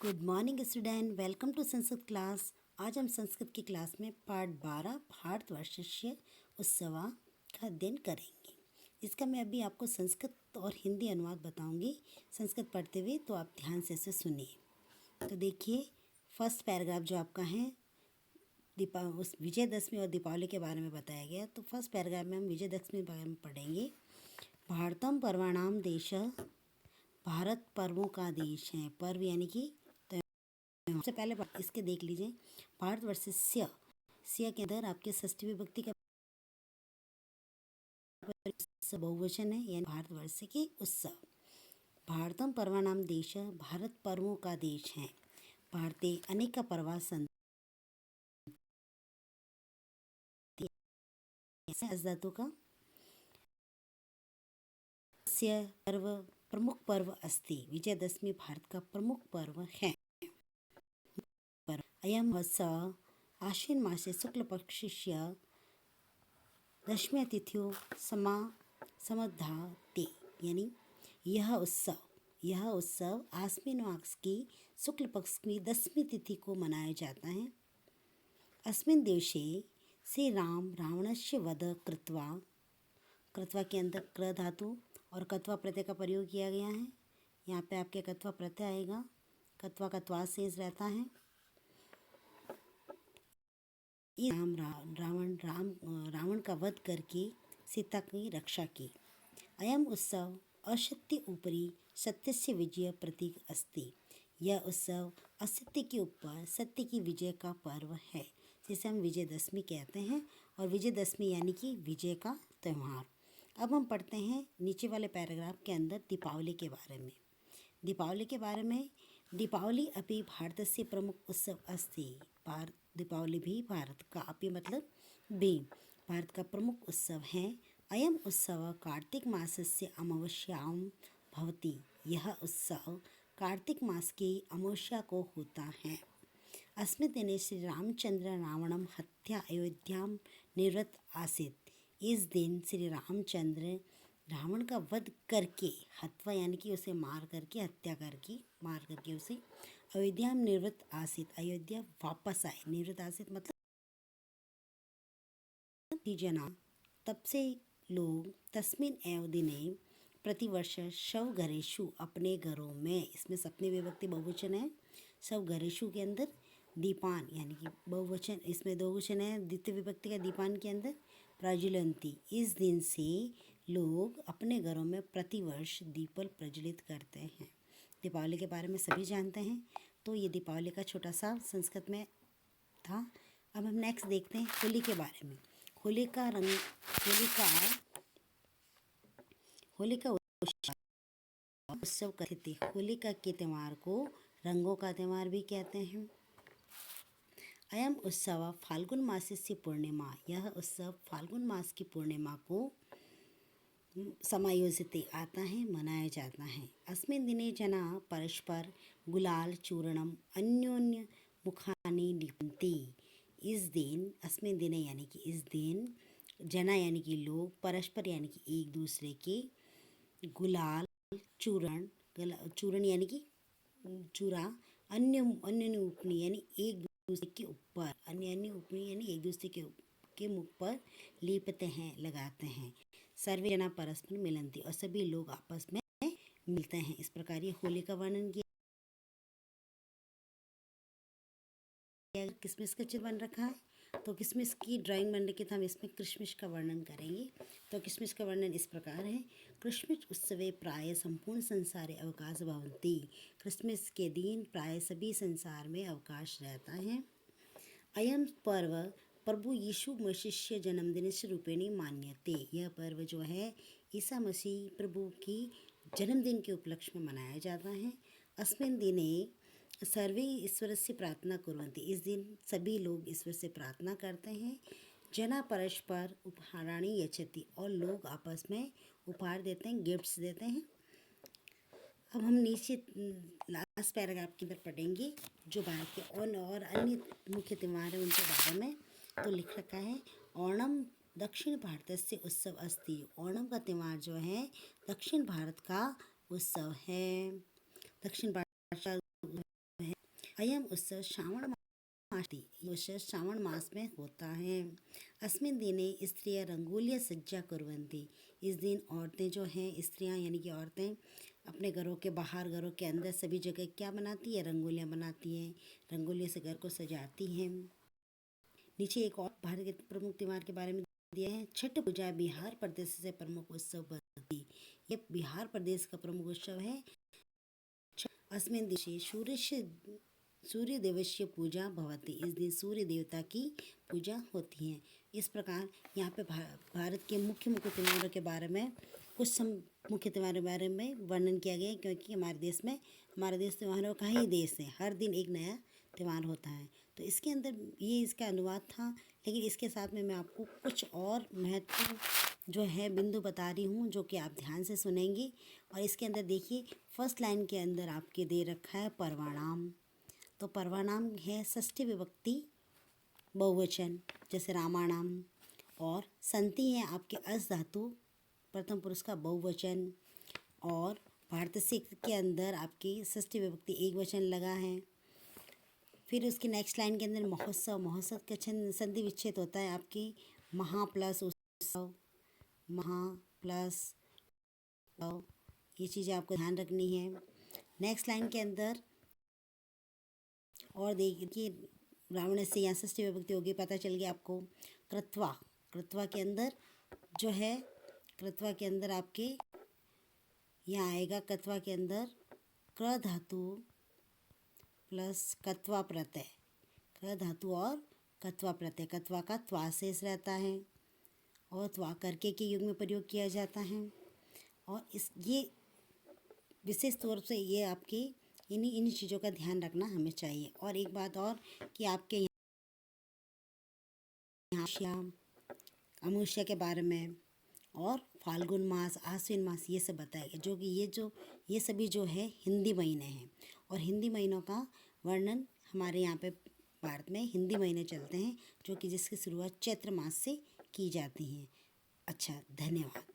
Good morning student, welcome to Sanskrit class. आज हम संस्कृत की क्लास में पाठ 12 भारतवर्षस्य उत्सवा का अध्ययन करेंगे। इसका मैं अभी आपको संस्कृत और हिंदी अनुवाद बताऊंगी संस्कृत पढ़ते हुए, तो आप ध्यान से इसे सुनिए। तो देखिए, फर्स्ट पैराग्राफ जो आपका है उस विजयदशमी और दीपावली के बारे में बताया गया। तो फर्स्ट पैराग्राफ में हम विजयदशमी के बारे में पढ़ेंगे। भारतम पर्वाणाम देश, भारत पर्वों का देश है। पर्व यानी कि सबसे पहले इसके देख लीजिए। भारतवर्षस्य के अंदर आपके षष्ठी विभक्ति का बहुवचन है, यानी भारतवर्ष के उत्सव। भारतम पर्वाणाम देश, भारत पर्वों का देश है। भारते अनेक पर्वा सन्ति, धातु का पर्व प्रमुख पर्व अस्ति। विजयदशमी भारत का प्रमुख पर्व है। अयम उत्सव आश्विन मासे शुक्ल पक्षस्य दशमी तिथियों समधाते, यानी यह उत्सव आश्विन मास की शुक्ल पक्ष की दशमी तिथि को मनाया जाता है। अस्मिन् दिवसे श्री राम रावणस्य वध कृत्वा के अंदर क्र धातु और कत्वा प्रत्यय का प्रयोग किया गया है। यहाँ पे आपके कत्वा प्रत्यय आएगा, कत्वा कत्वा शेष रहता है। रावण का वध करके सीता की रक्षा की। अयम उत्सव असत्य ऊपरी सत्यस्य विजय प्रतीक अस्ति। यह उत्सव असत्य के ऊपर सत्य की विजय का पर्व है, जिसे हम विजयदशमी कहते हैं। और विजयदशमी यानी कि विजय का त्यौहार। अब हम पढ़ते हैं नीचे वाले पैराग्राफ के अंदर दीपावली के बारे में। दीपावली अपि भारतस्य प्रमुख उत्सव अस्ति। दीपावली भी भारत का, अपि मतलब भी, भारत का प्रमुख उत्सव है। अयम उत्सव कार्तिक मासस्य अमावस्यां भवति। यह उत्सव कार्तिक मास की अमावस्या को होता है। अस्मिन् दिने श्री रामचंद्र रावणं हत्या अयोध्यां निवृत्त आसीत्। इस दिन श्री रामचंद्र रावण का वध करके, हत्वा यानी कि उसे मार करके, हत्या करके, मार करके उसे अयोध्या में निवृत्त आसीत, अयोध्या वापस आए। निवृत्त आसीत मतलब जना, तब से लोग तस्मिन एव दिने प्रतिवर्ष शव घरेशु, अपने घरों में, इसमें सपने विभक्ति बहुवचन है। शव घरेशु के अंदर दीपान यानी कि बहुवचन, इसमें दो वचन है द्वितीय विभक्ति का, दीपान के अंदर प्रज्वलंती। इस दिन से लोग अपने घरों में प्रतिवर्ष दीपल प्रज्वलित करते हैं। दीपावली के बारे में सभी जानते हैं। तो ये दीपावली का छोटा सा संस्कृत में था। अब हम नेक्स्ट देखते हैं होली के बारे में। होली का उत्सव कथित है। होलिका के त्यौहार को रंगों का त्यौहार भी कहते हैं। अयम उत्सव फाल्गुन मासस्य पूर्णिमा। यह उत्सव फाल्गुन मास की पूर्णिमा को समायोजित आता है, मनाया जाता है। अस्मिन् दिने जना परस्पर गुलाल चूर्णम अन्योन्य मुखानि लिपन्ति। इस दिन, अस्मिन् दिने यानी कि इस दिन, जना यानी कि लोग, परस्पर यानी कि एक दूसरे के, गुलाल चूरण यानी कि चूरा, अन्य उपनी यानी एक दूसरे के ऊपर, अन्य उपनी यानी एक दूसरे के मुख पर लीपते हैं, लगाते हैं। सर्वे जना परस्पर मिलन्ति, और सभी लोग आपस में मिलते हैं। इस प्रकार ये होली का वर्णन किया। किसमिस का चित्र बन रखा है, तो किसमिस की ड्राइंग बन रखी, तो हम इसमें क्रिसमस का वर्णन करेंगे। तो क्रिसमस का वर्णन इस प्रकार है। क्रिसमस उत्सवे प्राय संपूर्ण संसारे अवकाश भवन्ति। क्रिसमस के दिन प्राय सभी संसार में अवकाश रहता है। अयम पर्व प्रभु यीशु मसीह जन्मदिन से रूपेण मान्यते। यह पर्व जो है ईसा मसीह प्रभु की जन्मदिन के उपलक्ष्य में मनाया जाता है। अस्मिन् दिने सर्वे ईश्वर से प्रार्थना कुर्वन्ति। इस दिन सभी लोग ईश्वर से प्रार्थना करते हैं। जना परस्पर उपहाराणि यच्छति, और लोग आपस में उपहार देते हैं, गिफ्ट्स देते हैं। अब हम नीचे लास्ट पैराग्राफ के अंदर पढ़ेंगे जो भारत के और अन्य मुख्य त्यौहार हैं उनके बारे में। तो लिख रखा है, ओणम दक्षिण भारत से उत्सव अस्ति। ओणम का त्यौहार जो है दक्षिण भारत का उत्सव है। दक्षिण भारत अयम उत्सव श्रावण उत्सव श्रावण मास में होता है। अस्मिन् दिने स्त्रियः रंगोलिया सज्जा कुर्वन्ति। इस दिन औरतें जो हैं, स्त्रियां यानी कि औरतें अपने घरों के बाहर, घरों के अंदर सभी जगह क्या बनाती है? रंगोलियाँ बनाती हैं। रंगोलियों से घर को सजाती हैं। नीचे एक और भारत के प्रमुख त्यौहार के बारे में दिया है। छठ पूजा बिहार प्रदेश से प्रमुख उत्सव बनती। ये बिहार प्रदेश का प्रमुख उत्सव है। अस्मिन् दिने सूर्य देवस्य पूजा भवति। इस दिन सूर्य देवता की पूजा होती है। इस प्रकार यहाँ पे भारत के मुख्य त्योहारों के बारे में कुछ मुख्य त्योहारों के बारे में वर्णन किया गया है, क्योंकि हमारे देश त्योहारों का ही देश है। हर दिन एक नया त्यौहार होता है। तो इसके अंदर ये इसका अनुवाद था, लेकिन इसके साथ में मैं आपको कुछ और महत्व जो है बिंदु बता रही हूँ, जो कि आप ध्यान से सुनेंगे। और इसके अंदर देखिए, फर्स्ट लाइन के अंदर आपके दे रखा है पर्वाणाम। तो पर्वाणाम है षष्ठी विभक्ति बहुवचन, जैसे रामाणाम। और संति है आपके अस धातु प्रथम पुरुष का बहुवचन। और भारतस्य के अंदर आपकी षष्ठी विभक्ति एक वचन लगा है। फिर उसकी नेक्स्ट लाइन के अंदर महोत्सव का संधि विच्छेद होता है आपकी महा प्लस उत्सव, महा प्लस। ये चीज़ें आपको ध्यान रखनी है। नेक्स्ट लाइन के अंदर और देखिए, ब्राह्मण से यहाँ षष्ठी विभक्ति होगी, पता चल गया आपको। कृत्वा के अंदर जो है, कृत्वा के अंदर आपके यहाँ आएगा, कृत्वा के अंदर क्र धातु प्लस कत्वा प्रत्यय, क्र धातु और कत्वा प्रत्यय। कत्वा का त्वा शेष रहता है और त्वा करके के युग में प्रयोग किया जाता है। और ये विशेष तौर से ये आपकी इन चीज़ों का ध्यान रखना हमें चाहिए। और एक बात और कि आपके यहाँ अमावस्या के बारे में और फाल्गुन मास, आश्विन मास, ये सब बताएगा, जो कि ये सभी जो है हिंदी महीने हैं। और हिंदी महीनों का वर्णन हमारे यहाँ पे भारत में हिंदी महीने चलते हैं, जो कि जिसकी शुरुआत चैत्र मास से की जाती है। अच्छा, धन्यवाद।